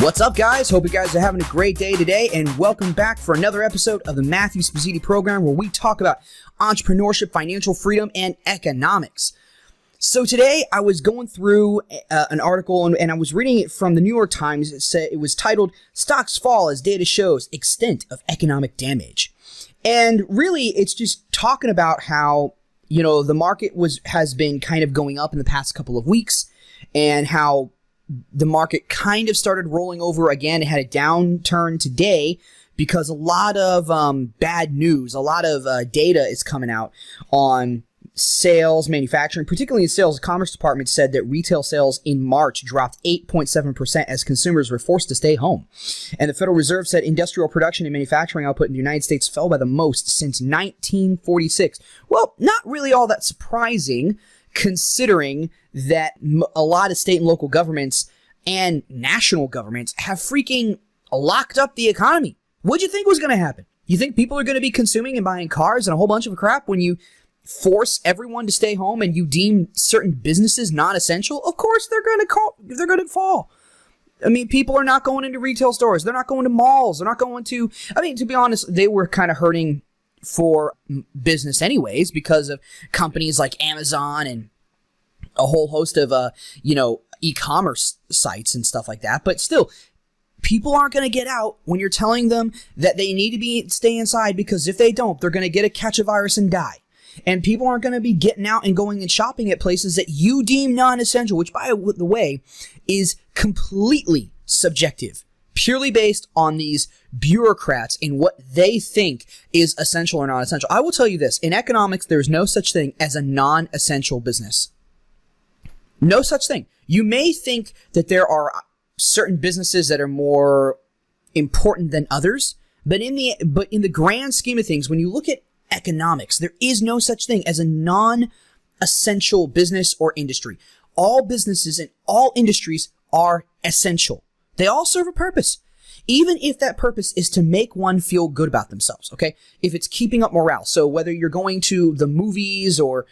What's up, guys? Hope you guys are having a great day today, and welcome back for another episode of the Matthew Spositi program, where we talk about entrepreneurship, financial freedom, and economics. So today I was going through an article, and I was reading it from the New York Times. It was titled, "Stocks Fall as Data Shows Extent of Economic Damage." And really, it's just talking about how, the market has been kind of going up in the past couple of weeks, and how the market kind of started rolling over again. It had a downturn today because a lot of bad news, a lot of data is coming out on sales, manufacturing, particularly in sales. The Commerce Department said that retail sales in March dropped 8.7% as consumers were forced to stay home. And the Federal Reserve said industrial production and manufacturing output in the United States fell by the most since 1946. Well, not really all that surprising, considering that a lot of state and local governments and national governments have freaking locked up the economy. What'd you think was going to happen? You think people are going to be consuming and buying cars and a whole bunch of crap when you force everyone to stay home and you deem certain businesses non-essential? Of course they're going to fall. I mean, people are not going into retail stores. They're not going to malls. They're not going to, to be honest, they were kind of hurting for business anyways because of companies like Amazon and a whole host of, e-commerce sites and stuff like that. But still, people aren't going to get out when you're telling them that they need to stay inside, because if they don't, they're going to catch a virus and die. And people aren't going to be getting out and going and shopping at places that you deem non-essential, which, by the way, is completely subjective, purely based on these bureaucrats and what they think is essential or non-essential. I will tell you this. In economics, there's no such thing as a non-essential business. No such thing. You may think that there are certain businesses that are more important than others, but in the grand scheme of things, when you look at economics, there is no such thing as a non-essential business or industry. All businesses and all industries are essential. They all serve a purpose, even if that purpose is to make one feel good about themselves, okay? If it's keeping up morale. So whether you're going to the movies or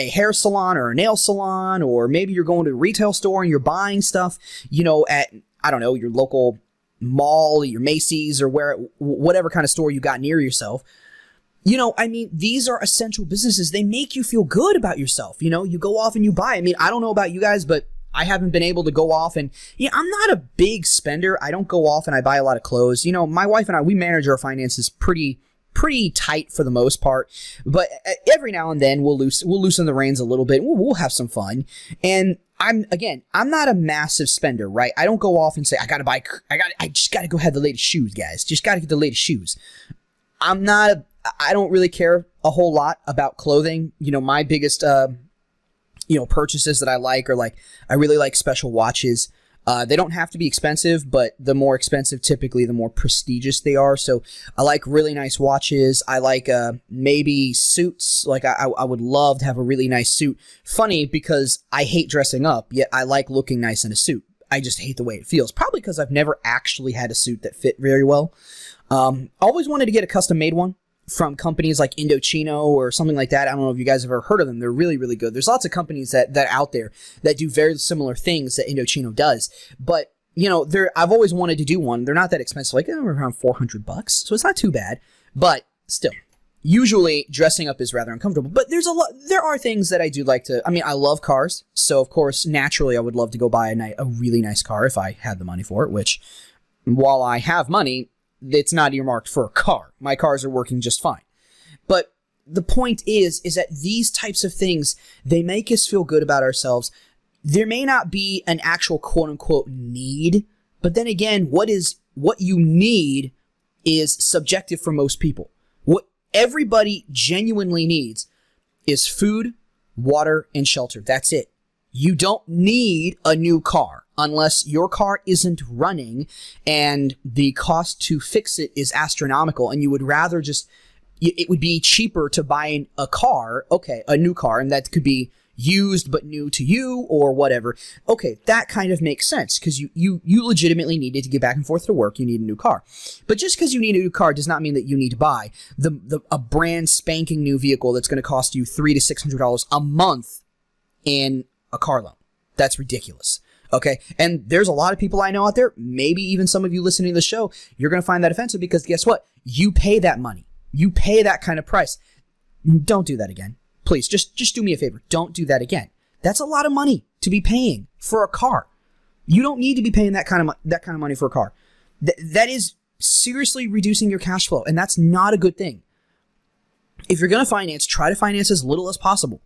a hair salon or a nail salon, or maybe you're going to a retail store and you're buying stuff, at, your local mall, your Macy's, or whatever kind of store you got near yourself. These are essential businesses. They make you feel good about yourself. You go off and you buy. I don't know about you guys, but I haven't been able to go off and, I'm not a big spender. I don't go off and I buy a lot of clothes. My wife and I, we manage our finances pretty tight for the most part, but every now and then we'll loosen the reins a little bit. We'll have some fun. And I'm not a massive spender, right? I don't go off and say, I just gotta go have the latest shoes, guys. Just gotta get the latest shoes. I don't really care a whole lot about clothing. My biggest, purchases that I like are I really like special watches. They don't have to be expensive, but the more expensive, typically, the more prestigious they are. So I like really nice watches. I like maybe suits. I would love to have a really nice suit. Funny, because I hate dressing up, yet I like looking nice in a suit. I just hate the way it feels. Probably because I've never actually had a suit that fit very well. I always wanted to get a custom-made one from companies like Indochino or something like that. I don't know if you guys have ever heard of them. They're really, really good. There's lots of companies that out there that do very similar things that Indochino does. But, I've always wanted to do one. They're not that expensive. They're around $400, so it's not too bad. But still, usually dressing up is rather uncomfortable. But there are things that I do like to. I love cars. So, of course, naturally, I would love to go buy a really nice car if I had the money for it, which, while I have money, it's not earmarked for a car. My cars are working just fine. But the point is that these types of things, they make us feel good about ourselves. There may not be an actual quote-unquote need, but then again, what you need is subjective for most people. What everybody genuinely needs is food, water, and shelter. That's it. You don't need a new car unless your car isn't running and the cost to fix it is astronomical, and you would rather it would be cheaper to buy a new car, and that could be used but new to you or whatever. Okay, that kind of makes sense because you legitimately needed to get back and forth to work. You need a new car. But just because you need a new car does not mean that you need to buy a brand spanking new vehicle that's going to cost you $300 to $600 a month in a car loan. That's ridiculous. Okay. And there's a lot of people I know out there, maybe even some of you listening to the show, you're going to find that offensive because guess what? You pay that money. You pay that kind of price. Don't do that again. Please, just do me a favor. Don't do that again. That's a lot of money to be paying for a car. You don't need to be paying that kind of money for a car. That is seriously reducing your cash flow, and that's not a good thing. If you're going to finance, try to finance as little as possible.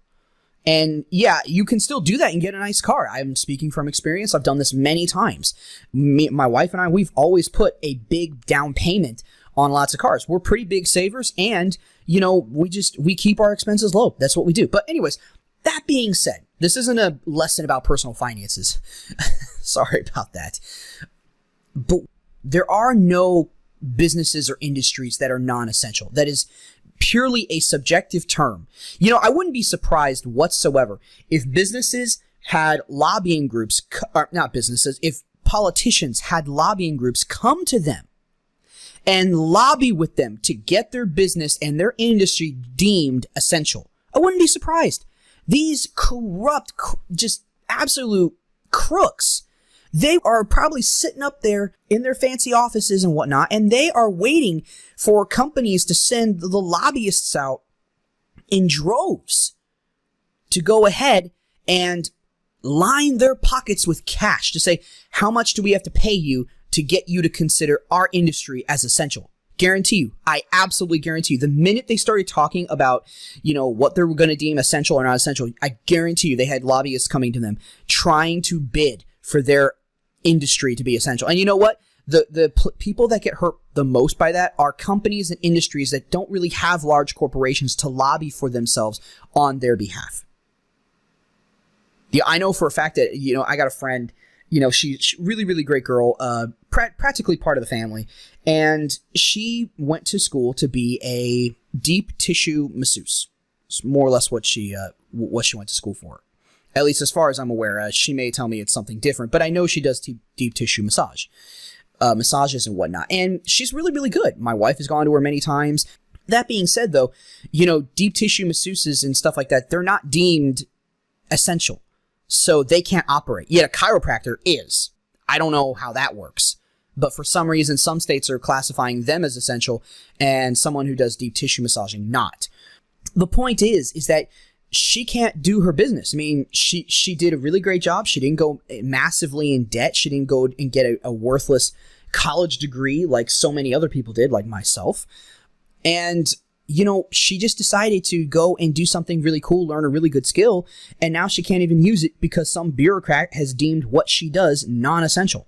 And yeah, you can still do that and get a nice car. I'm speaking from experience. I've done this many times. My wife and I, we've always put a big down payment on lots of cars. We're pretty big savers, and we keep our expenses low. That's what we do. But anyways, that being said, this isn't a lesson about personal finances. Sorry about that. But there are no businesses or industries that are non-essential. That is purely a subjective term. I wouldn't be surprised whatsoever if businesses had lobbying groups, or not businesses, if politicians had lobbying groups come to them and lobby with them to get their business and their industry deemed essential. I wouldn't be surprised. These corrupt, just absolute crooks, they are probably sitting up there in their fancy offices and whatnot, and they are waiting for companies to send the lobbyists out in droves to go ahead and line their pockets with cash to say, how much do we have to pay you to get you to consider our industry as essential? Guarantee you, I absolutely guarantee you, the minute they started talking about, what they were going to deem essential or not essential, I guarantee you they had lobbyists coming to them trying to bid for their industry to be essential. And you know what? The people that get hurt the most by that are companies and industries that don't really have large corporations to lobby for themselves on their behalf. Yeah, I know for a fact that, I got a friend, she's really, really great girl, practically part of the family. And she went to school to be a deep tissue masseuse. It's more or less what she went to school for. At least as far as I'm aware. She may tell me it's something different, but I know she does deep tissue massages and whatnot. And she's really, really good. My wife has gone to her many times. That being said, though, deep tissue masseuses and stuff like that, they're not deemed essential. So they can't operate. Yet a chiropractor is. I don't know how that works. But for some reason, some states are classifying them as essential and someone who does deep tissue massaging not. The point is that she can't do her business. I mean, she did a really great job. She didn't go massively in debt. She didn't go and get a worthless college degree like so many other people did, like myself. And she just decided to go and do something really cool, learn a really good skill, and now she can't even use it because some bureaucrat has deemed what she does non-essential.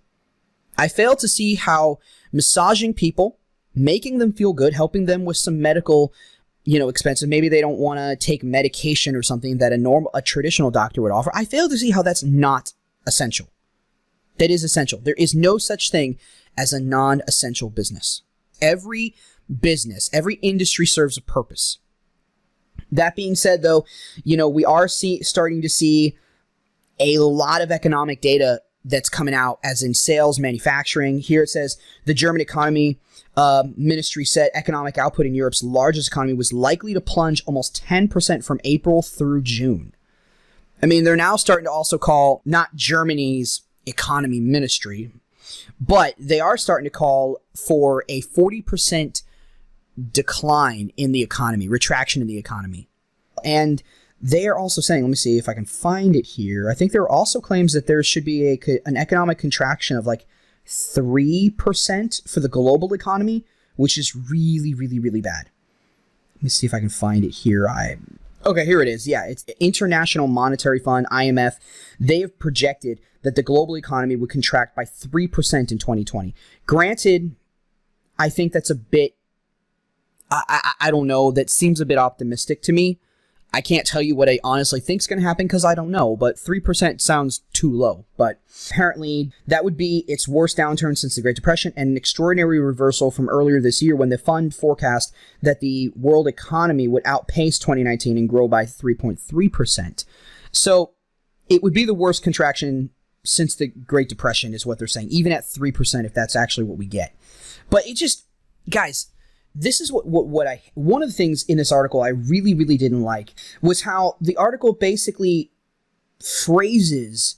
I fail to see how massaging people, making them feel good, helping them with some medical, expenses, maybe they don't want to take medication or something that a traditional doctor would offer. I fail to see how that's not essential. That is essential. There is no such thing as a non-essential business. Every business, every industry serves a purpose. That being said, though, we are starting to see a lot of economic data that's coming out, as in sales, manufacturing. Here it says the German economy ministry said economic output in Europe's largest economy was likely to plunge almost 10% from April through June. I mean, they're now starting to also call not Germany's economy ministry, but they are starting to call for a 40% decline in the economy, retraction in the economy. And they are also saying, let me see if I can find it here. I think there are also claims that there should be an economic contraction of like 3% for the global economy, which is really, really, really bad. Let me see if I can find it here. Okay, here it is. Yeah, it's International Monetary Fund, IMF. They have projected that the global economy would contract by 3% in 2020. Granted, I think that's a bit, I don't know, that seems a bit optimistic to me. I can't tell you what I honestly think is going to happen because I don't know, but 3% sounds too low. But apparently that would be its worst downturn since the Great Depression and an extraordinary reversal from earlier this year when the fund forecast that the world economy would outpace 2019 and grow by 3.3%. So it would be the worst contraction since the Great Depression is what they're saying, even at 3% if that's actually what we get. But it just, guys, this is what one of the things in this article I really, really didn't like was how the article basically phrases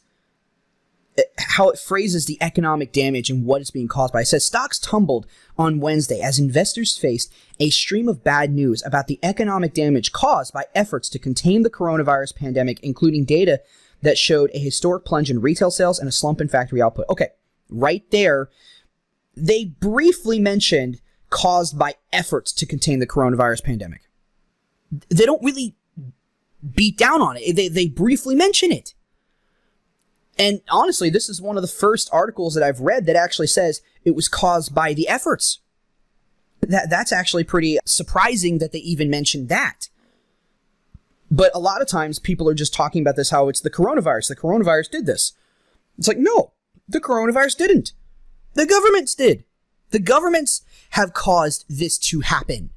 how it phrases the economic damage and what it's being caused by. It says stocks tumbled on Wednesday as investors faced a stream of bad news about the economic damage caused by efforts to contain the coronavirus pandemic, including data that showed a historic plunge in retail sales and a slump in factory output. Okay, right there, they briefly mentioned caused by efforts to contain the coronavirus pandemic. They don't really beat down on it. They briefly mention it. And honestly, this is one of the first articles that I've read that actually says it was caused by the efforts. That's actually pretty surprising that they even mentioned that. But a lot of times people are just talking about this, how it's the coronavirus. The coronavirus did this. It's like, no, the coronavirus didn't. The governments did. The governments have caused this to happen,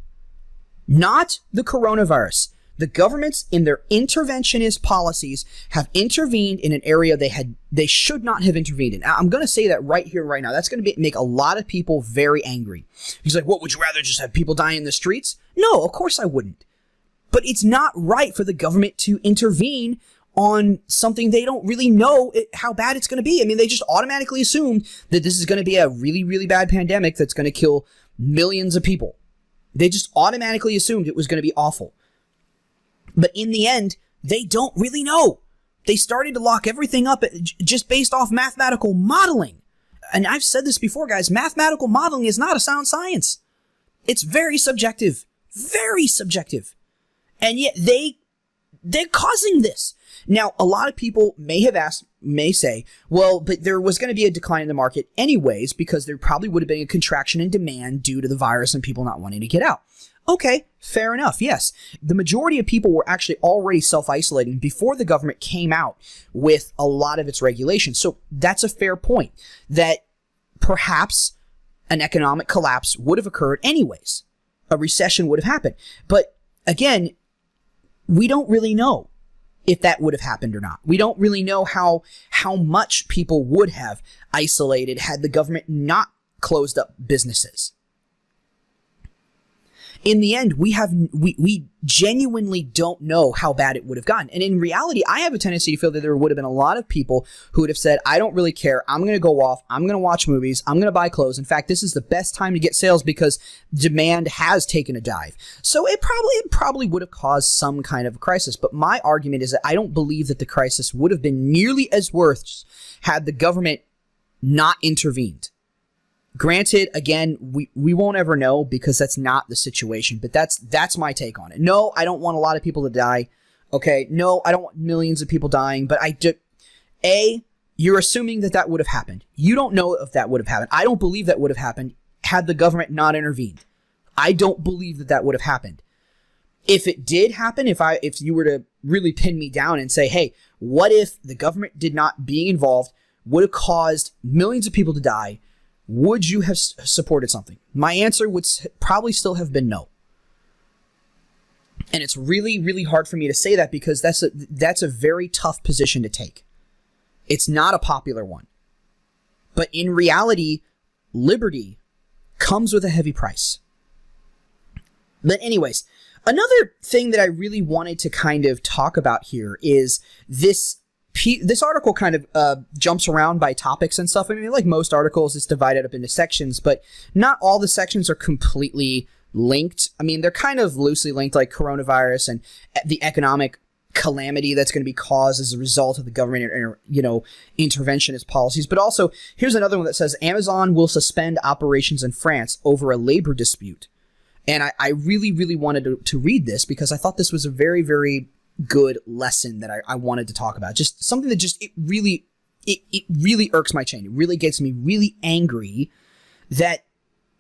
not the coronavirus. The governments, in their interventionist policies, have intervened in an area they should not have intervened in. I'm going to say that right here, right now. That's going to make a lot of people very angry. He's like, what, would you rather just have people die in the streets? No, of course I wouldn't. But it's not right for the government to intervene on something they don't really know how bad it's going to be. I mean, they just automatically assumed that this is going to be a really, really bad pandemic that's going to kill millions of people. They just automatically assumed it was going to be awful. But in the end, they don't really know. They started to lock everything up just based off mathematical modeling. And I've said this before, guys, mathematical modeling is not a sound science. It's very subjective. Very subjective. And yet they're causing this. Now, a lot of people may say, well, but there was going to be a decline in the market anyways, because there probably would have been a contraction in demand due to the virus and people not wanting to get out. Okay, fair enough, yes. The majority of people were actually already self-isolating before the government came out with a lot of its regulations. So that's a fair point, that perhaps an economic collapse would have occurred anyways. A recession would have happened. But again, we don't really know if that would have happened or not. We don't really know how much people would have isolated had the government not closed up businesses. In the end, we genuinely don't know how bad it would have gotten. And in reality, I have a tendency to feel that there would have been a lot of people who would have said, I don't really care. I'm going to go off. I'm going to watch movies. I'm going to buy clothes. In fact, this is the best time to get sales because demand has taken a dive. So it probably would have caused some kind of a crisis. But my argument is that I don't believe that the crisis would have been nearly as worse had the government not intervened. Granted, again, we won't ever know because that's not the situation, but that's my take on it. No, I don't want a lot of people to die. Okay, no, I don't want millions of people dying, but you're assuming that would have happened. You don't know if that would have happened. I don't believe that would have happened had the government not intervened. I don't believe that would have happened. If it did happen, if you were to really pin me down and say, hey, what if the government did not being involved would have caused millions of people to die? Would you have supported something? My answer would probably still have been no. And it's really, really hard for me to say that because that's a very tough position to take. It's not a popular one. But in reality, liberty comes with a heavy price. But anyways, another thing that I really wanted to kind of talk about here is this article kind of jumps around by topics and stuff. I mean, like most articles, it's divided up into sections, but not all the sections are completely linked. I mean, they're kind of loosely linked, like coronavirus and the economic calamity that's going to be caused as a result of the government, interventionist policies. But also, here's another one that says Amazon will suspend operations in France over a labor dispute. And I really, really wanted to read this because I thought this was a very, very good lesson that I wanted to talk about. Just something that it really irks my chain. It really gets me really angry that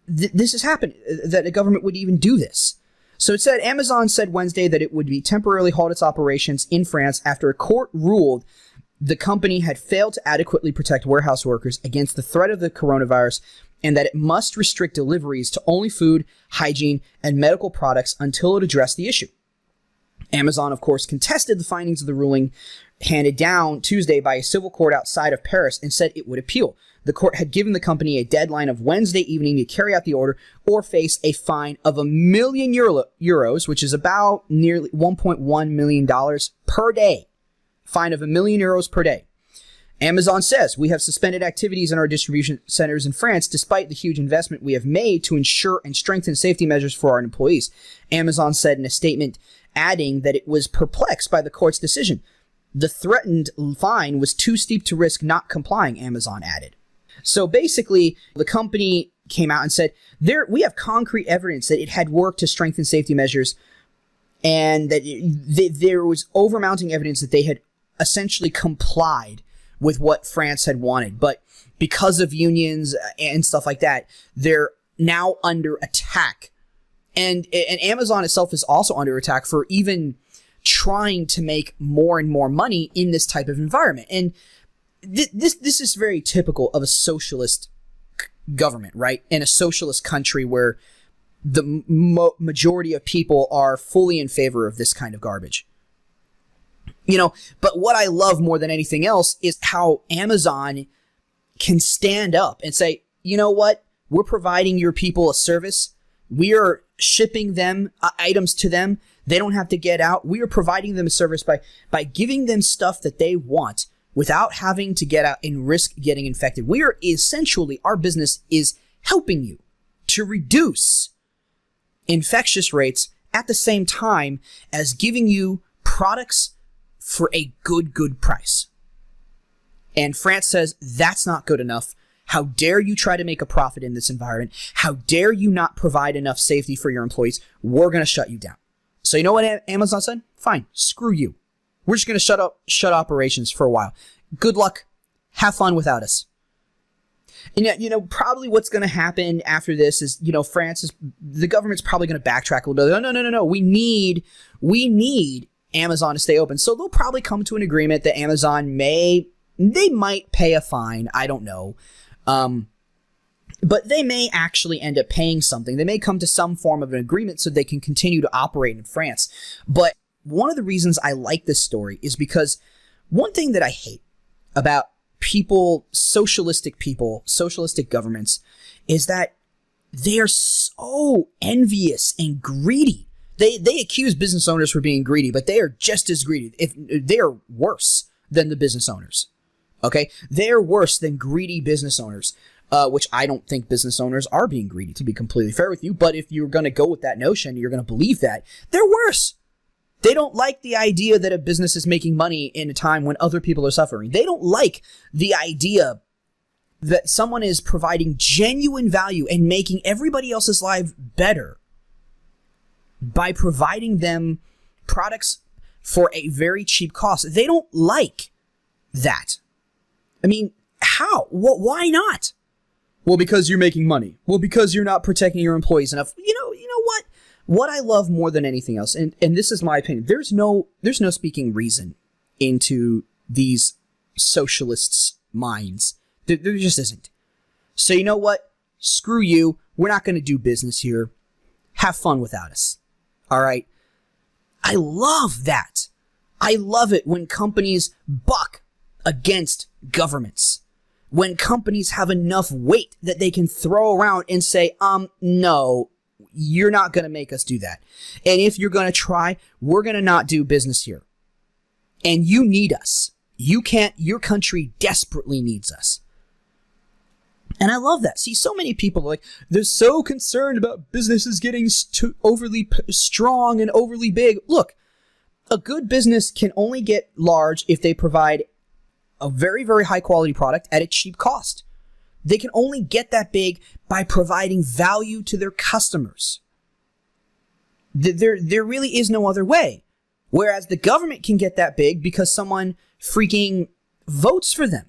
this has happened, that a government would even do this. So it said, Amazon said Wednesday that it would be temporarily halt its operations in France after a court ruled the company had failed to adequately protect warehouse workers against the threat of the coronavirus and that it must restrict deliveries to only food, hygiene, and medical products until it addressed the issue. Amazon, of course, contested the findings of the ruling handed down Tuesday by a civil court outside of Paris and said it would appeal. The court had given the company a deadline of Wednesday evening to carry out the order or face a fine of €1 million, which is about nearly $1.1 million per day. Fine of €1 million per day. Amazon says, we have suspended activities in our distribution centers in France despite the huge investment we have made to ensure and strengthen safety measures for our employees. Amazon said in a statement, adding that it was perplexed by the court's decision. The threatened fine was too steep to risk not complying, Amazon added. So basically, the company came out and said, we have concrete evidence that it had worked to strengthen safety measures and that there was overmounting evidence that they had essentially complied with what France had wanted. But because of unions and stuff like that, they're now under attack. And Amazon itself is also under attack for even trying to make more and more money in this type of environment. And this is very typical of a socialist government, right? In a socialist country where the majority of people are fully in favor of this kind of garbage. But what I love more than anything else is how Amazon can stand up and say, you know what? We're providing your people a service. We are shipping them items to them. They don't have to get out. We are providing them a service by giving them stuff that they want without having to get out and risk getting infected. We are essentially, our business is helping you to reduce infectious rates at the same time as giving you products for a good price. And France says that's not good enough. How dare you try to make a profit in this environment? How dare you not provide enough safety for your employees? We're going to shut you down. So you know what Amazon said? Fine, screw you. We're just going to shut operations for a while. Good luck. Have fun without us. And probably what's going to happen after this is, the government's probably going to backtrack a little bit. No. We need Amazon to stay open. So they'll probably come to an agreement that Amazon might pay a fine. I don't know. But they may actually end up paying something. They may come to some form of an agreement so they can continue to operate in France. But one of the reasons I like this story is because one thing that I hate about socialistic governments, is that they are so envious and greedy. They accuse business owners for being greedy, but they are just as greedy. If they are worse than the business owners. Okay? They are worse than greedy business owners, which I don't think business owners are being greedy, to be completely fair with you. But if you're going to go with that notion, you're going to believe that, they're worse. They don't like the idea that a business is making money in a time when other people are suffering. They don't like the idea that someone is providing genuine value and making everybody else's life better by providing them products for a very cheap cost. They don't like that. I mean, how? Why not? Well, because you're making money. Well, because you're not protecting your employees enough. You know what? What I love more than anything else, and this is my opinion, there's no speaking reason into these socialists' minds. There just isn't. So you know what? Screw you. We're not going to do business here. Have fun without us. All right? I love that. I love it when companies buck against governments. When companies have enough weight that they can throw around and say, no, you're not going to make us do that. And if you're going to try, we're going to not do business here. And you need us. Your country desperately needs us. And I love that. See, so many people they're so concerned about businesses getting too overly strong and overly big. Look, a good business can only get large if they provide a very, very high quality product at a cheap cost. They can only get that big by providing value to their customers. There really is no other way. Whereas the government can get that big because someone freaking votes for them.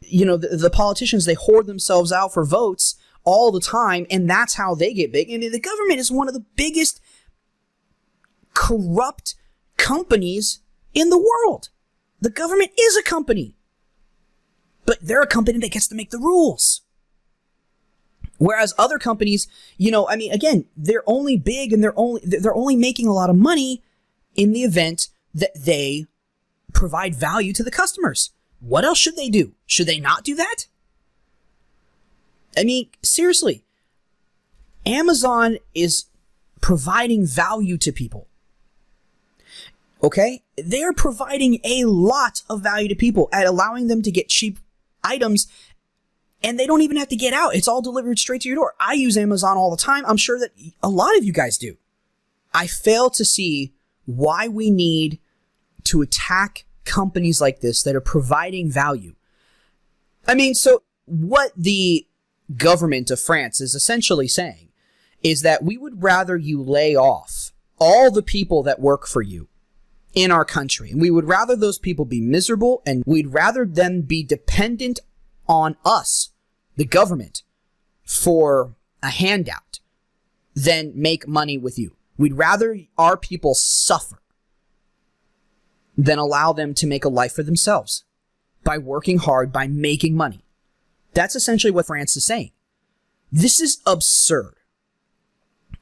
The politicians, they hoard themselves out for votes all the time, and that's how they get big. And the government is one of the biggest corrupt companies in the world. The government is a company. But they're a company that gets to make the rules. Whereas other companies, again, they're only big and they're only making a lot of money in the event that they provide value to the customers. What else should they do? Should they not do that? I mean, seriously, Amazon is providing value to people. Okay? they're providing a lot of value to people at allowing them to get cheap items, and they don't even have to get out. It's all delivered straight to your door. I use Amazon all the time. I'm sure that a lot of you guys do. I fail to see why we need to attack companies like this that are providing value. I mean, so what the government of France is essentially saying is that we would rather you lay off all the people that work for you in our country. And we would rather those people be miserable, and we'd rather them be dependent on us, the government, for a handout than make money with you. We'd rather our people suffer than allow them to make a life for themselves by working hard, by making money. That's essentially what France is saying. This is absurd.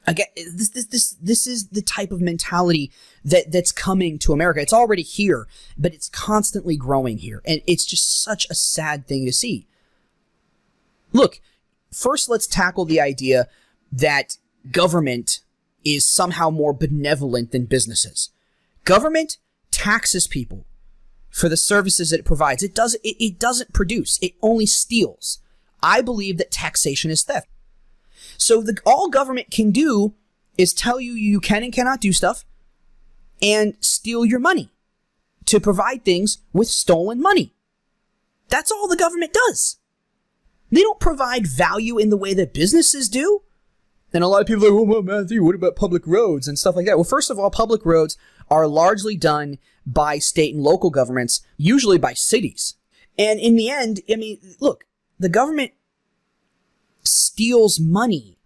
Again, this is the type of mentality that's coming to America. It's already here, but it's constantly growing here. And it's just such a sad thing to see. Look, first let's tackle the idea that government is somehow more benevolent than businesses. Government taxes people for the services that it provides. It doesn't produce. It only steals. I believe that taxation is theft. So all government can do is tell you you can and cannot do stuff and steal your money to provide things with stolen money. That's all the government does. They don't provide value in the way that businesses do. And a lot of people are like, well, Matthew, what about public roads and stuff like that? Well, first of all, public roads are largely done by state and local governments, usually by cities. And in the end, I mean, look, the government steals money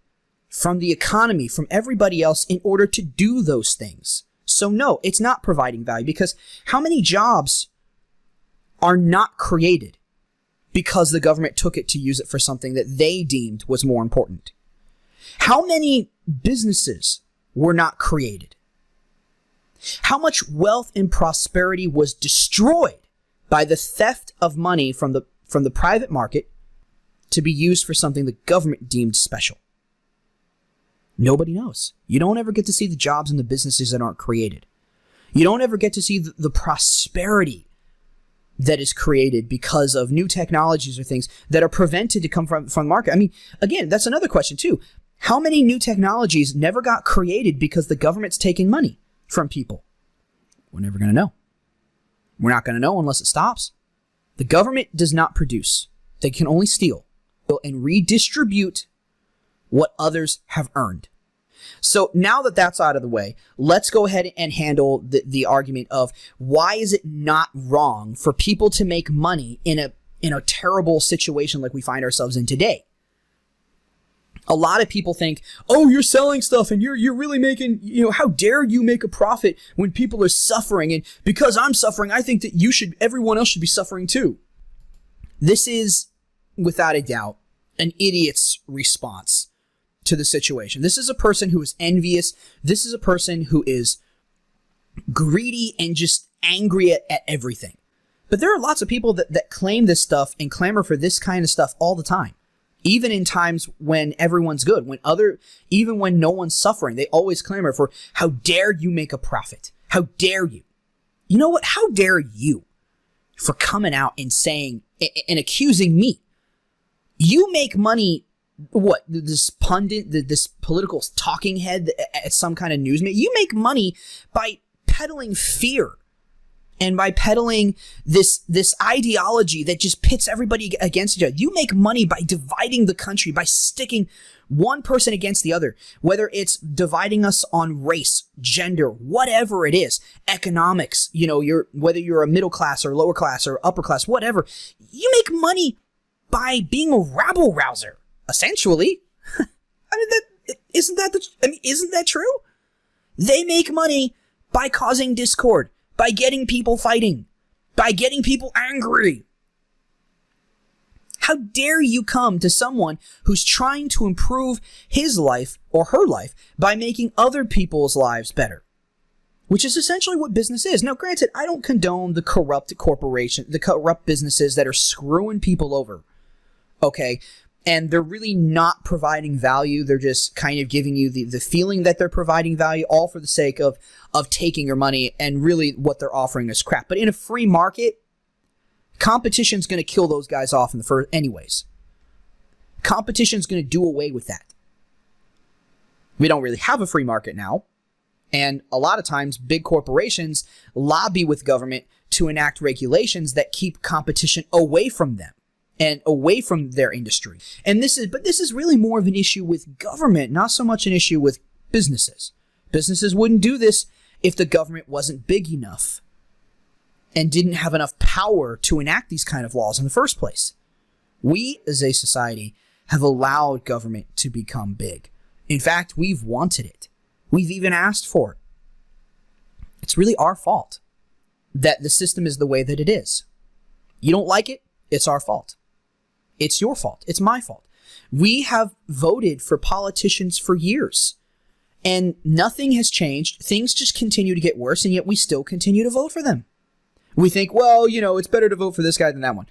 from the economy, from everybody else in order to do those things. So no, it's not providing value, because how many jobs are not created because the government took it to use it for something that they deemed was more important? How many businesses were not created? How much wealth and prosperity was destroyed by the theft of money from the private market to be used for something the government deemed special? Nobody knows. You don't ever get to see the jobs and the businesses that aren't created. You don't ever get to see the prosperity that is created because of new technologies or things that are prevented to come from the market. I mean, again, that's another question too. How many new technologies never got created because the government's taking money from people? We're never going to know. We're not going to know unless it stops. The government does not produce. They can only steal and redistribute what others have earned. So now that that's out of the way, let's go ahead and handle the argument of why is it not wrong for people to make money in a terrible situation like we find ourselves in today? A lot of people think, oh, you're selling stuff and you're really making, how dare you make a profit when people are suffering? And because I'm suffering, I think that everyone else should be suffering too. This is, without a doubt, an idiot's response to the situation. This is a person who is envious. This is a person who is greedy and just angry at everything. But there are lots of people that claim this stuff and clamor for this kind of stuff all the time. Even in times when everyone's good, even when no one's suffering, they always clamor for, how dare you make a profit? How dare you? You know what? How dare you for coming out and saying and accusing me? You make money, what, this pundit, this political talking head at some kind of news, you make money by peddling fear and by peddling this ideology that just pits everybody against each other. You make money by dividing the country, by sticking one person against the other, whether it's dividing us on race, gender, whatever it is, economics, whether you're a middle class or lower class or upper class, whatever. You make money by being a rabble rouser, essentially. Isn't that true? They make money by causing discord, by getting people fighting, by getting people angry. How dare you come to someone who's trying to improve his life or her life by making other people's lives better? Which is essentially what business is. Now, granted, I don't condone the corrupt corporation, the corrupt businesses that are screwing people over. Okay? and they're really not providing value. They're just kind of giving you the feeling that they're providing value, all for the sake of taking your money, and really what they're offering is crap. But in a free market, competition's going to kill those guys off in the first anyways. Competition's going to do away with that. We don't really have a free market now, and a lot of times big corporations lobby with government to enact regulations that keep competition away from them and away from their industry. And this is really more of an issue with government, not so much an issue with businesses. Businesses wouldn't do this if the government wasn't big enough and didn't have enough power to enact these kind of laws in the first place. We, as a society, have allowed government to become big. In fact, we've wanted it. We've even asked for it. It's really our fault that the system is the way that it is. You don't like it? It's our fault. It's your fault. It's my fault. We have voted for politicians for years, and nothing has changed. Things just continue to get worse, and yet we still continue to vote for them. We think, well, it's better to vote for this guy than that one.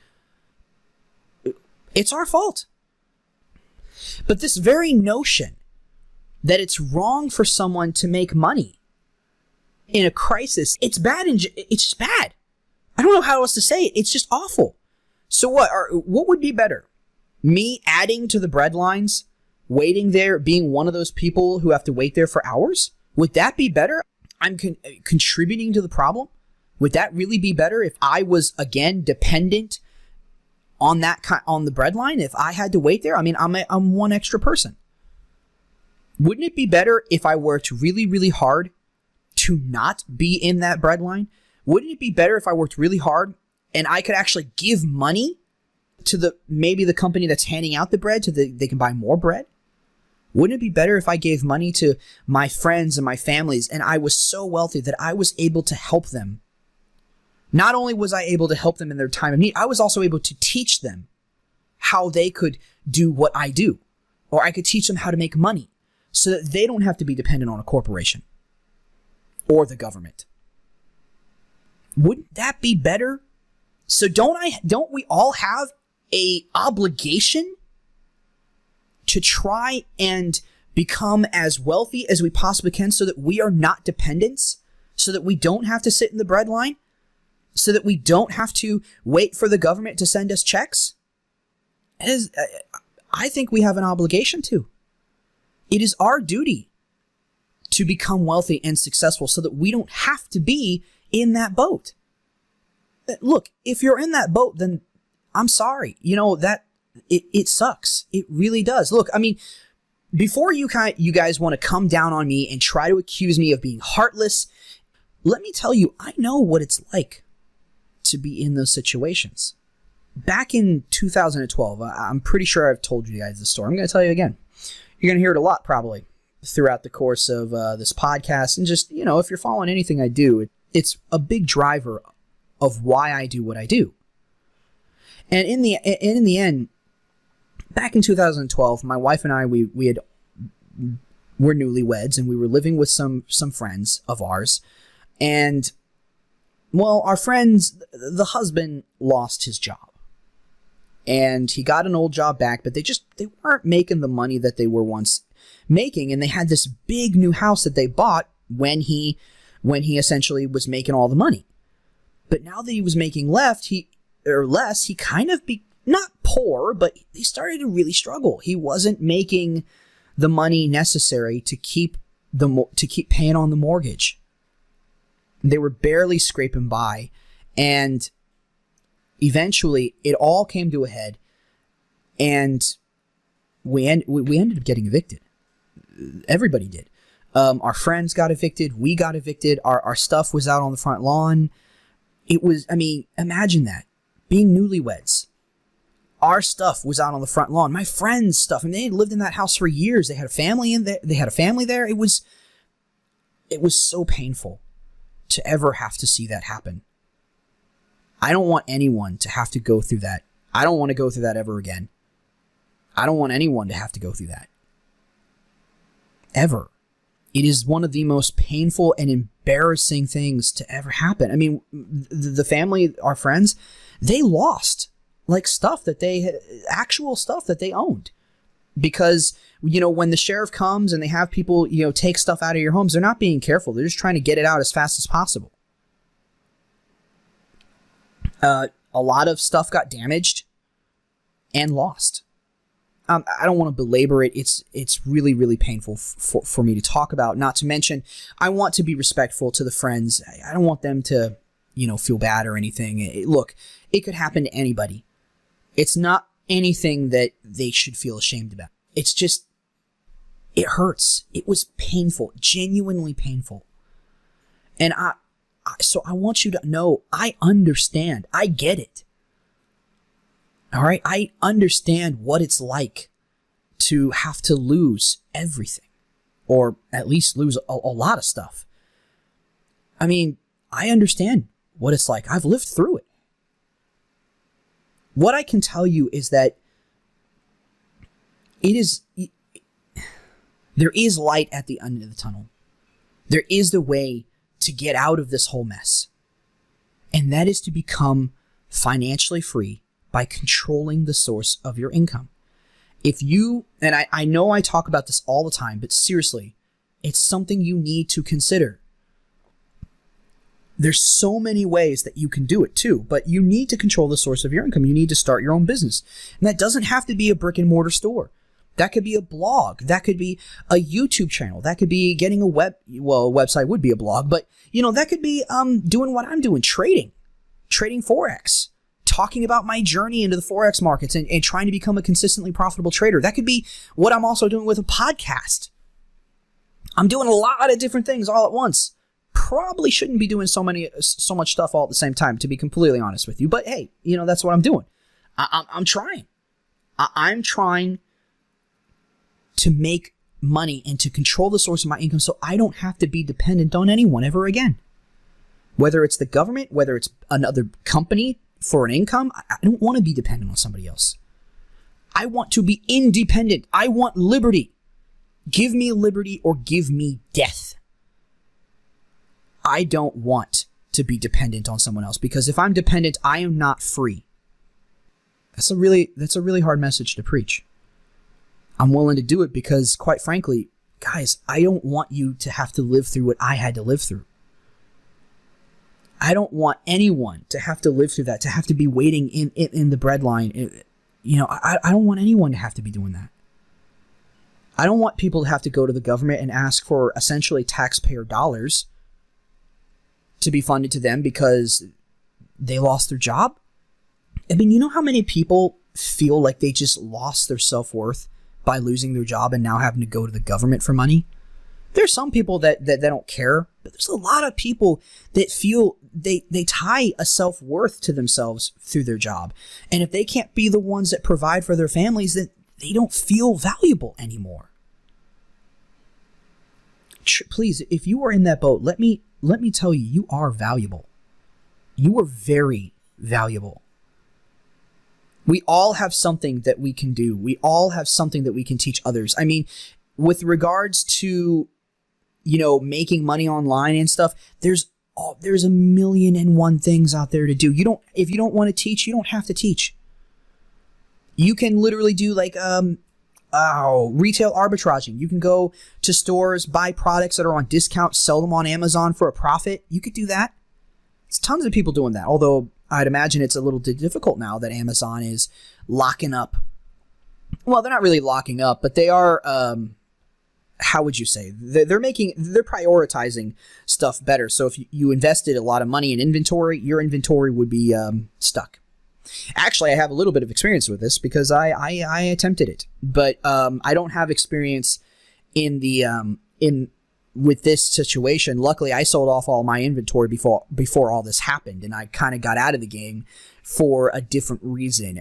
It's our fault. But this very notion that it's wrong for someone to make money in a crisis, it's bad. It's just bad. I don't know how else to say it. It's just awful. So what would be better? Me adding to the bread lines, waiting there, being one of those people who have to wait there for hours? Would that be better? I'm contributing to the problem? Would that really be better if I was, again, dependent on the bread line? If I had to wait there? I mean, I'm one extra person. Wouldn't it be better if I worked really, really hard to not be in that bread line? Wouldn't it be better if I worked really hard and I could actually give money to maybe the company that's handing out the bread so that they can buy more bread? Wouldn't it be better if I gave money to my friends and my families and I was so wealthy that I was able to help them? Not only was I able to help them in their time of need, I was also able to teach them how they could do what I do. Or I could teach them how to make money so that they don't have to be dependent on a corporation or the government. Wouldn't that be better? So don't we all have a obligation to try and become as wealthy as we possibly can so that we are not dependents, so that we don't have to sit in the bread line, so that we don't have to wait for the government to send us checks? I think we have an obligation to. It is our duty to become wealthy and successful so that we don't have to be in that boat. Look, if you're in that boat, then I'm sorry. It sucks. It really does. Look, I mean, before you guys want to come down on me and try to accuse me of being heartless, let me tell you, I know what it's like to be in those situations. Back in 2012, I'm pretty sure I've told you guys this story. I'm going to tell you again. You're going to hear it a lot probably throughout the course of this podcast. And just, if you're following anything I do, it's a big driver of why I do what I do. And in the end, back in 2012, my wife and I, we're newlyweds, and we were living with some friends of ours. And, well, our friends, the husband lost his job. And he got an old job back, but they weren't making the money that they were once making. And they had this big new house that they bought when he essentially was making all the money. But now that he was making less, he kind of not poor, but he started to really struggle. He wasn't making the money necessary to keep paying on the mortgage. They were barely scraping by, and eventually it all came to a head, and we ended up getting evicted. Everybody did. Our friends got evicted. We got evicted. Our stuff was out on the front lawn. It was, imagine that. Being newlyweds. Our stuff was out on the front lawn. My friends' stuff. They had lived in that house for years. They had a family in there. They had a family there. It was so painful to ever have to see that happen. I don't want anyone to have to go through that. I don't want to go through that ever again. I don't want anyone to have to go through that. Ever. It is one of the most painful and embarrassing things to ever happen. The family, our friends, they lost like actual stuff that they owned. Because, when the sheriff comes and they have people, take stuff out of your homes, they're not being careful. They're just trying to get it out as fast as possible. A lot of stuff got damaged and lost. I don't want to belabor it. It's really, really painful for me to talk about. Not to mention, I want to be respectful to the friends. I don't want them to, feel bad or anything. Look, it could happen to anybody. It's not anything that they should feel ashamed about. It's just, it hurts. It was painful, genuinely painful. And so I want you to know, I understand. I get it. All right. I understand what it's like to have to lose everything, or at least lose a lot of stuff. I mean, I understand what it's like. I've lived through it. What I can tell you is that there is light at the end of the tunnel. There is the way to get out of this whole mess. And that is to become financially free by controlling the source of your income. If you, and I know I talk about this all the time, but seriously, it's something you need to consider. There's so many ways that you can do it too, but you need to control the source of your income. You need to start your own business. And that doesn't have to be a brick and mortar store. That could be a blog. That could be a YouTube channel. That could be getting a website would be a blog, but that could be doing what I'm doing, trading Forex, talking about my journey into the Forex markets and trying to become a consistently profitable trader. That could be what I'm also doing with a podcast. I'm doing a lot of different things all at once. Probably shouldn't be doing so much stuff all at the same time, to be completely honest with you. But hey, that's what I'm doing. I'm trying. I'm trying to make money and to control the source of my income so I don't have to be dependent on anyone ever again. Whether it's the government, whether it's another company for an income, I don't want to be dependent on somebody else. I want to be independent. I want liberty. Give me liberty or give me death. I don't want to be dependent on someone else, because if I'm dependent, I am not free. That's a really hard message to preach. I'm willing to do it because, quite frankly, guys, I don't want you to have to live through what I had to live through. I don't want anyone to have to live through that, to have to be waiting in the breadline. I don't want anyone to have to be doing that. I don't want people to have to go to the government and ask for essentially taxpayer dollars to be funded to them because they lost their job. I mean, you know how many people feel like they just lost their self-worth by losing their job and now having to go to the government for money? There's some people that don't care, but there's a lot of people that feel they tie a self-worth to themselves through their job. And if they can't be the ones that provide for their families, then they don't feel valuable anymore. Please, if you are in that boat, let me tell you, you are valuable. You are very valuable. We all have something that we can do. We all have something that we can teach others. I mean, with regards to, making money online and stuff, there's a million and one things out there to do. If you don't want to teach, you don't have to teach. You can literally do retail arbitraging. You can go to stores, buy products that are on discount, sell them on Amazon for a profit. You could do that. There's tons of people doing that. Although I'd imagine it's a little difficult now that Amazon is locking up. Well, they're not really locking up, but they are, how would you say? They're prioritizing stuff better. So if you invested a lot of money in inventory, your inventory would be stuck. Actually, I have a little bit of experience with this because I attempted it, but I don't have experience with this situation. Luckily, I sold off all my inventory before all this happened, and I kind of got out of the game for a different reason.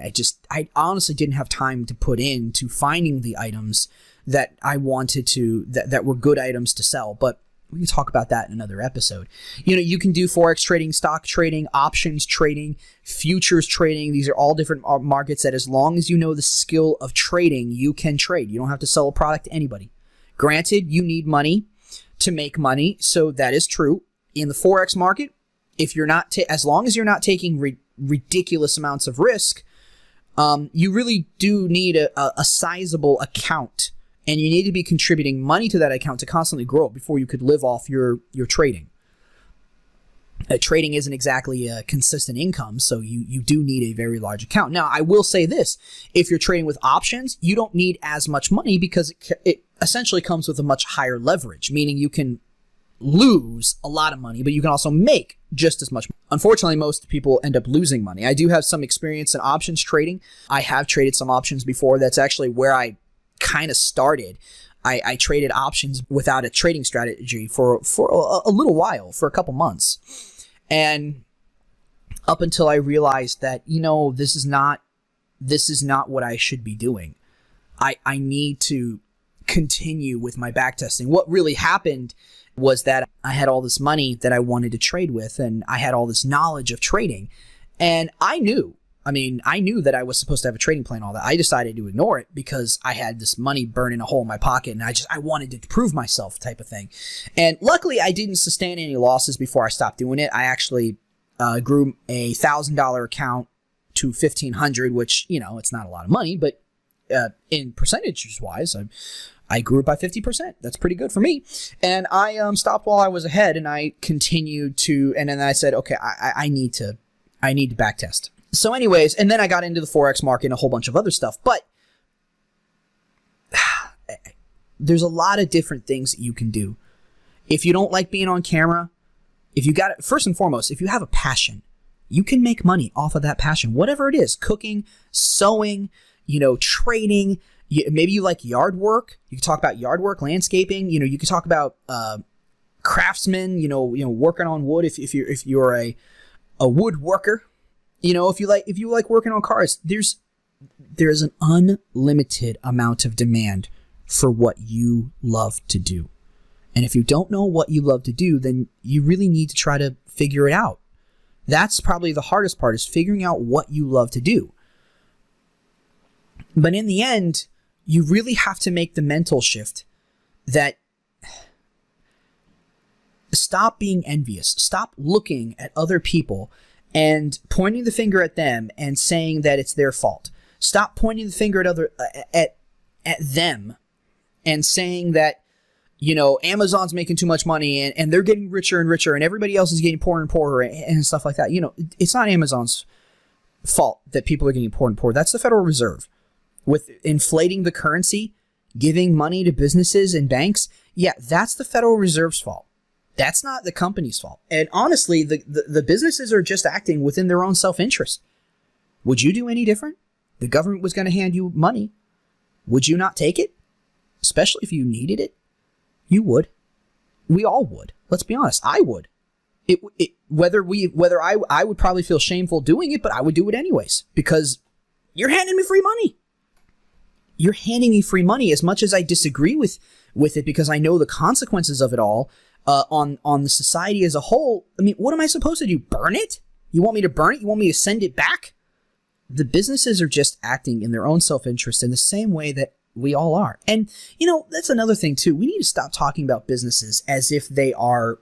I honestly didn't have time to put into finding the items that I wanted to, that were good items to sell, but we can talk about that in another episode. You can do Forex trading, stock trading, options trading, futures trading. These are all different markets that, as long as you know the skill of trading, you can trade. You don't have to sell a product to anybody. Granted, you need money to make money, so that is true. In the Forex market, if you're not, as long as you're not taking ridiculous amounts of risk, You really do need a sizable account, and you need to be contributing money to that account to constantly grow it before you could live off your trading. Trading isn't exactly a consistent income, so you do need a very large account. Now, I will say this. If you're trading with options, you don't need as much money because it essentially comes with a much higher leverage, meaning you can lose a lot of money, but you can also make just as much. Unfortunately, most people end up losing money. I do have some experience in options trading. I have traded some options before. That's actually where I kind of started. I traded options without a trading strategy for a little while, for a couple months. And up until I realized that, this is not what I should be doing. I need to continue with my backtesting. What really happened was that I had all this money that I wanted to trade with, and I had all this knowledge of trading. And I knew that I was supposed to have a trading plan, all that. I decided to ignore it because I had this money burning a hole in my pocket, and I wanted to prove myself, type of thing. And luckily, I didn't sustain any losses before I stopped doing it. I actually grew a $1,000 account to $1,500, which, it's not a lot of money, but in percentages wise, I grew it by 50%. That's pretty good for me. And I stopped while I was ahead, and I continued to, and then I said, okay, I need to backtest. So anyways, and then I got into the Forex market and a whole bunch of other stuff. But there's a lot of different things that you can do. If you don't like being on camera, first and foremost, if you have a passion, you can make money off of that passion, whatever it is: cooking, sewing, trading. Maybe you like yard work. You can talk about yard work, landscaping. You can talk about craftsmen. Working on wood. If you're a woodworker. If you like working on cars, there's an unlimited amount of demand for what you love to do. And if you don't know what you love to do, then you really need to try to figure it out. That's probably the hardest part, is figuring out what you love to do. But in the end, you really have to make the mental shift that stop being envious. Stop looking at other people and pointing the finger at them and saying that it's their fault. Stop pointing the finger at them and saying that, Amazon's making too much money and they're getting richer and richer and everybody else is getting poorer and poorer and stuff like that. It's not Amazon's fault that people are getting poorer and poorer. That's the Federal Reserve. With inflating the currency, giving money to businesses and banks, that's the Federal Reserve's fault. That's not the company's fault. And honestly, the businesses are just acting within their own self-interest. Would you do any different? The government was going to hand you money. Would you not take it? Especially if you needed it? You would. We all would. Let's be honest. I would. Whether I would probably feel shameful doing it, but I would do it anyways because you're handing me free money. You're handing me free money. As much as I disagree with it because I know the consequences of it all, on the society as a whole, what am I supposed to do? Burn it? You want me to burn it? You want me to send it back? The businesses are just acting in their own self-interest in the same way that we all are. And, that's another thing too. We need to stop talking about businesses as if they are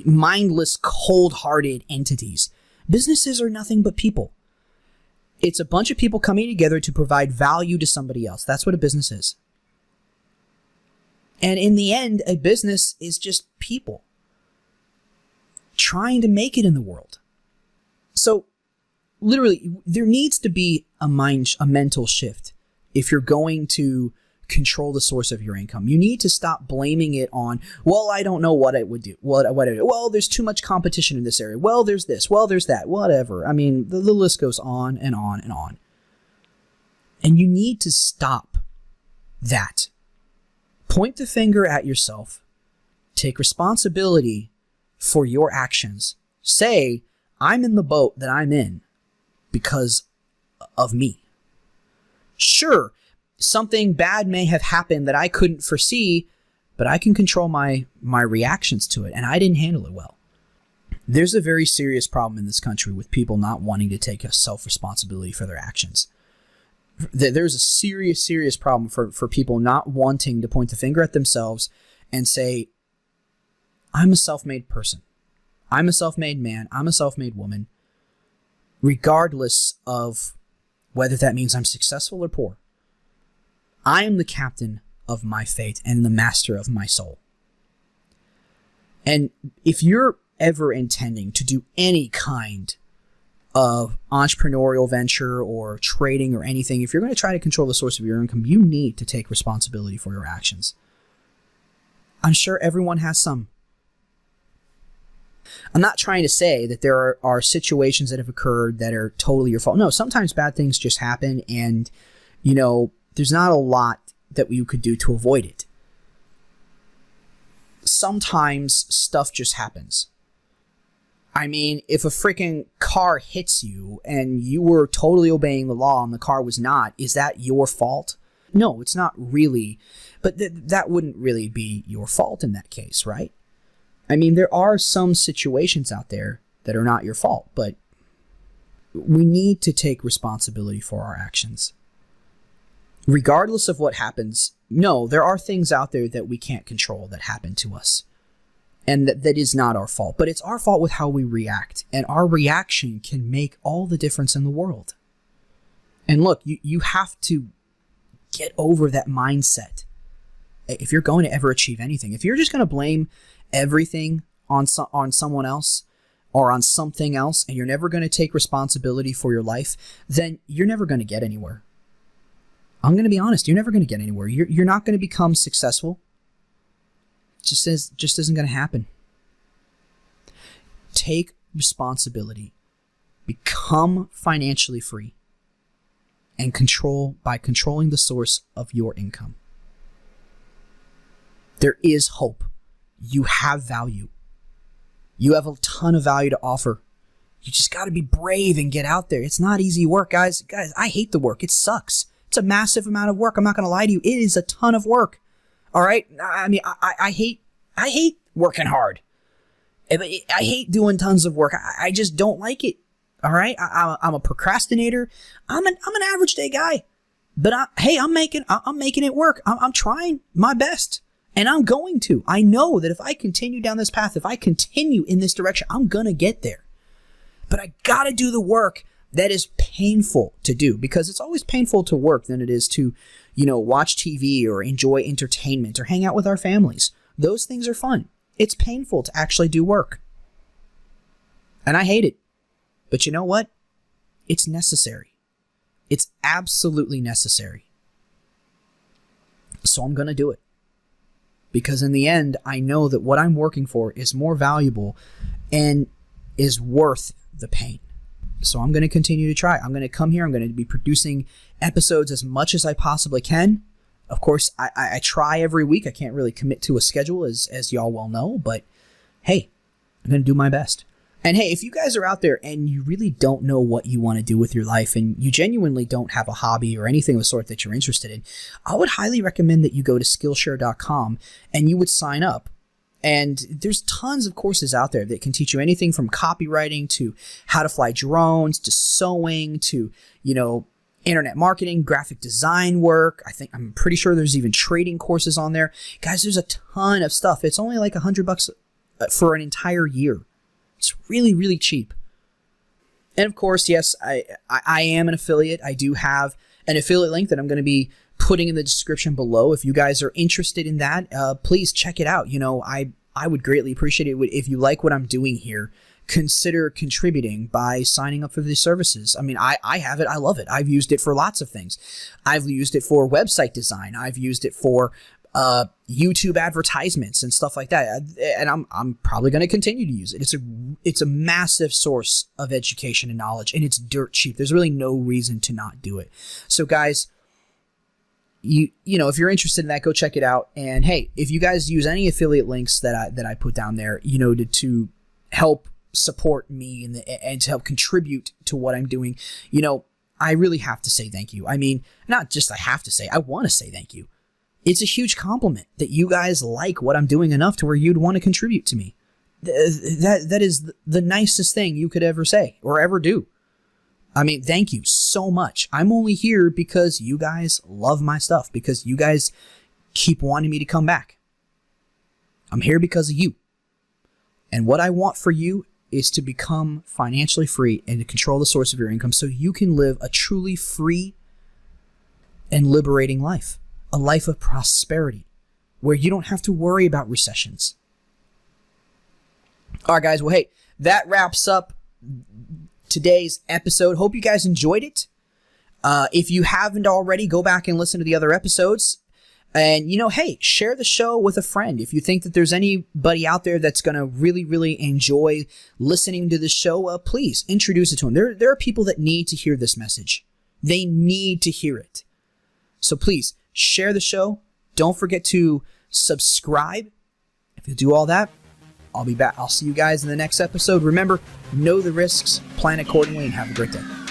mindless, cold-hearted entities. Businesses are nothing but people. It's a bunch of people coming together to provide value to somebody else. That's what a business is. And in the end, a business is just people trying to make it in the world. So literally, there needs to be a mental shift if you're going to control the source of your income. You need to stop blaming it on, well, I don't know what I would do. Well, there's too much competition in this area. Well, there's this. Well, there's that. Whatever. The list goes on and on and on. And you need to stop that. Point the finger at yourself. Take responsibility for your actions. Say, I'm in the boat that I'm in because of me. Sure, something bad may have happened that I couldn't foresee, but I can control my reactions to it, and I didn't handle it well. There's a very serious problem in this country with people not wanting to take a self-responsibility for their actions. There's a serious problem for people not wanting to point the finger at themselves and say, I'm a self-made person. I'm a self-made man. I'm a self-made woman. Regardless of whether that means I'm successful or poor. I am the captain of my fate and the master of my soul. And if you're ever intending to do any kind of entrepreneurial venture or trading or anything, if you're going to try to control the source of your income, you need to take responsibility for your actions. I'm sure everyone has some. I'm not trying to say that there are situations that have occurred that are totally your fault. No, sometimes bad things just happen, and, there's not a lot that you could do to avoid it. Sometimes stuff just happens. I mean, if a freaking car hits you and you were totally obeying the law and the car was not, is that your fault? No, it's not really. But that wouldn't really be your fault in that case, right? I mean, there are some situations out there that are not your fault, but we need to take responsibility for our actions. Regardless of what happens, no, there are things out there that we can't control that happen to us. And that is not our fault, but it's our fault with how we react. And our reaction can make all the difference in the world. And look, you have to get over that mindset. If you're going to ever achieve anything, if you're just going to blame everything on someone else or on something else, and you're never going to take responsibility for your life, then you're never going to get anywhere. I'm going to be honest, you're never going to get anywhere. You're not going to become successful. Just isn't going to happen. Take responsibility. Become financially free. And controlling the source of your income. There is hope. You have value. You have a ton of value to offer. You just got to be brave and get out there. It's not easy work, guys. Guys, I hate the work. It sucks. It's a massive amount of work. I'm not going to lie to you. It is a ton of work. All right? I mean, I hate working hard. I hate doing tons of work. I just don't like it. All right? I'm a procrastinator. I'm an average day guy. But I'm making it work. I'm trying my best. And I'm going to. I know that if I continue down this path, if I continue in this direction, I'm going to get there. But I got to do the work that is painful to do, because it's always painful to work than it is to, watch TV or enjoy entertainment or hang out with our families. Those things are fun. It's painful to actually do work. And I hate it. But you know what? It's necessary. It's absolutely necessary. So I'm going to do it. Because in the end, I know that what I'm working for is more valuable and is worth the pain. So I'm going to continue to try. I'm going to come here. I'm going to be producing episodes as much as I possibly can. Of course, I try every week. I can't really commit to a schedule, as y'all well know. But hey, I'm going to do my best. And hey, if you guys are out there and you really don't know what you want to do with your life, and you genuinely don't have a hobby or anything of the sort that you're interested in, I would highly recommend that you go to Skillshare.com and you would sign up. And there's tons of courses out there that can teach you anything from copywriting to how to fly drones to sewing to, internet marketing, graphic design work. I'm pretty sure there's even trading courses on there. Guys, there's a ton of stuff. It's only like $100 for an entire year. It's really, really cheap. And of course, yes, I am an affiliate. I do have an affiliate link that I'm going to be putting in the description below. If you guys are interested in that, please check it out. I would greatly appreciate it if you like what I'm doing here. Consider contributing by signing up for these services. I mean, I have it. I love it. I've used it for lots of things. I've used it for website design. I've used it for YouTube advertisements and stuff like that. And I'm probably going to continue to use it. It's a massive source of education and knowledge, and it's dirt cheap. There's really no reason to not do it. So guys, you know, if you're interested in that, go check it out. And hey, if you guys use any affiliate links that I put down there, to help support me and to help contribute to what I'm doing, I really have to say thank you. I mean, not just I have to say, I want to say thank you. It's a huge compliment that you guys like what I'm doing enough to where you'd want to contribute to me. That is the nicest thing you could ever say or ever do. I mean, thank you so much. I'm only here because you guys love my stuff, because you guys keep wanting me to come back. I'm here because of you. And what I want for you is to become financially free and to control the source of your income so you can live a truly free and liberating life, a life of prosperity where you don't have to worry about recessions. All right, guys. Well, hey, that wraps up today's episode. Hope you guys enjoyed it. If you haven't already, go back and listen to the other episodes. And, hey, share the show with a friend. If you think that there's anybody out there that's going to really, really enjoy listening to the show, please introduce it to them. There are people that need to hear this message. They need to hear it. So please share the show. Don't forget to subscribe. If you do all that, I'll be back. I'll see you guys in the next episode. Remember, know the risks, plan accordingly, and have a great day.